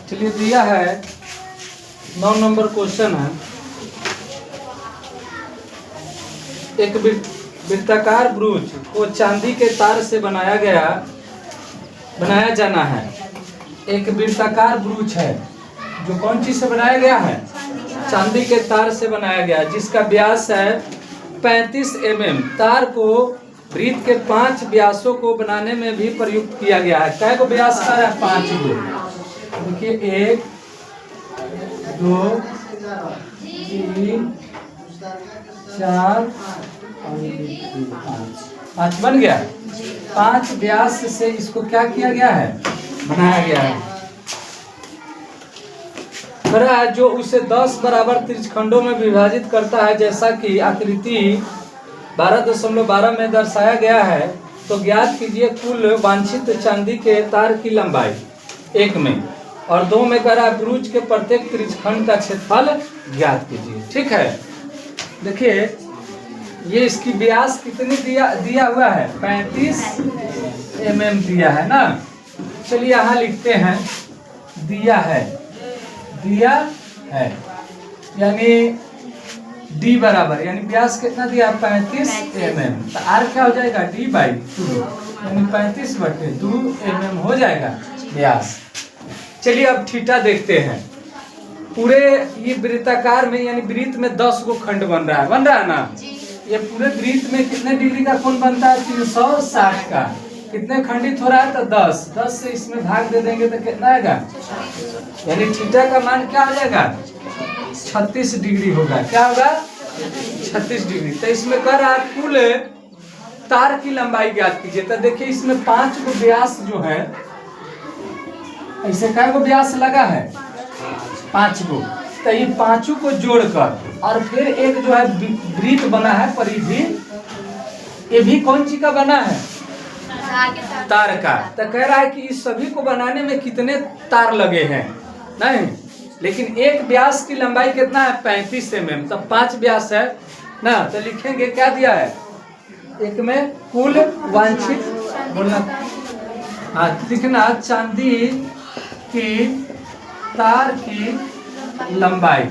चलिए दिया है 9 नंबर क्वेश्चन है। एक वृत्ताकार ब्रूच को चांदी के तार से बनाया जाना है। एक वृत्ताकार ब्रूच है जो कौन चीज से बनाया गया है? चांदी के तार से बनाया गया, जिसका व्यास है 35 mm। तार को वृत्त के 5 व्यासों को बनाने में भी प्रयुक्त किया गया है। कै को व्यास का है? 5 गो। देखिए 1 2 3 4 और 5 बन गया। 5 व्यास से इसको क्या किया गया है? बनाया गया है। करा है जो उसे 10 बराबर त्रिज्यखंडों में विभाजित करता है, जैसा कि आकृति 12.12 में दर्शाया गया है। तो ज्ञात कीजिए कुल वांछित चांदी के तार की लंबाई 1 में, और 2 में करा ब्रूच के प्रत्येक त्रिज्यखंड का क्षेत्रफल ज्ञात कीजिए। ठीक है, देखिए ये इसकी व्यास कितनी दिया हुआ है? 35 mm दिया है ना। चलिए यहाँ लिखते हैं दिया है यानी D बराबर, यानी व्यास कितना दिया? 35 mm। तो R क्या हो जाएगा? D/2 यानी 35/2 mm हो जाएगा व्यास। चलिए अब थीटा देखते हैं। पूरे ये वृत्ताकार में यानी वृत्त में 10 गो खंड बन रहा है ना। ये पूरे वृत्त में कितने डिग्री का कोण बनता है? 360 का। कितने खंडित हो रहा है? तो 10 से इसमें भाग दे देंगे तो कितना आएगा? यानी थीटा का मान क्या हो जाएगा? 36 डिग्री होगा। क्या होगा? 36 डिग्री। तो इसमें कर रहा है कुल तार की लंबाई ज्ञात कीजिए। तो देखिए इसमें 5 गो व्यास जो है, ऐसे कै गो व्यास लगा है? 5 गो। तो ये 5 को जोड़कर और फिर एक जो है वृत्त बना है परिधि, ये भी कौन चीज का बना है? तार का। तो कह रहा है कि इस सभी को बनाने में कितने तार लगे हैं? नहीं, लेकिन एक व्यास की लंबाई कितना है? 35 mm। तब 5 व्यास है ना, तो लिखेंगे क्या दिया है? एक में कुल वांछित बोलना, हाँ लिखना चांदी की तार की लंबाई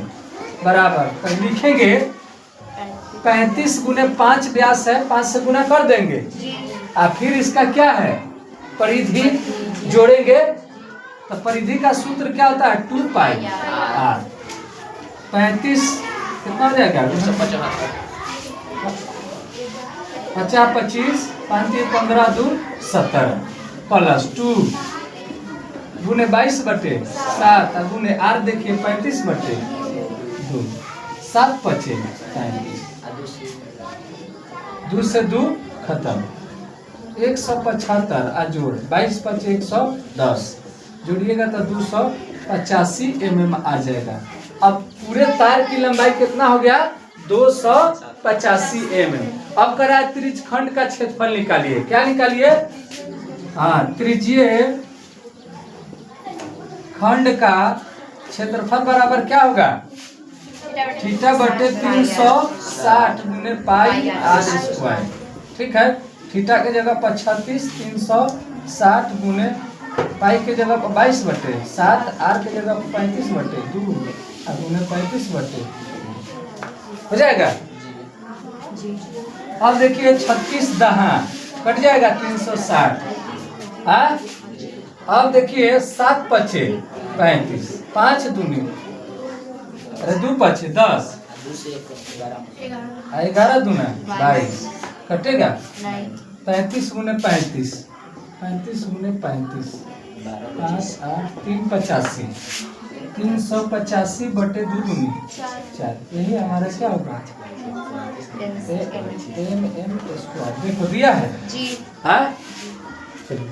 बराबर, तो लिखेंगे 35 गुने 5 व्यास है, 5 से गुना कर देंगे और फिर इसका क्या है? परिधि जोड़ेंगे। तो परिधि का सूत्र क्या होता है? 2πr। 35 कितना हो जाएगा? 50 25 5 15 2 17 प्लस 2 गुने 22/7 गुने r देखिए 35/2 7 5 35 2 से 2 खत्म 175 जोड़ 22 5 110 जोड़िएगा तो 285 mm आ जाएगा। अब पूरे तार की लंबाई कितना हो गया? 285 mm। अब करा त्रिज्यखंड का क्षेत्रफल निकालिए। क्या निकालिए? हाँ, त्रिज्यीय खंड का क्षेत्रफल बराबर क्या होगा? θ/360 गुने πr²। ठीक है, थीटा के जगह पर 36, 360 गुने पाई के जगह पर 22/7, आर के जगह पर 35/2 और गुने 35/2 हो जाएगा। अब देखिए 36 दहा कट जाएगा 360। अब देखिए 7 5 35 5 दूनी अरे 2 5 10 11 दूना 22 कटेगा 35 गुने 35 35 गुने 35 5 8 3 85 385/2 दूनी 4। यही हमारा क्या होगा? mm²। देखो दिया है। हाँ चलिए।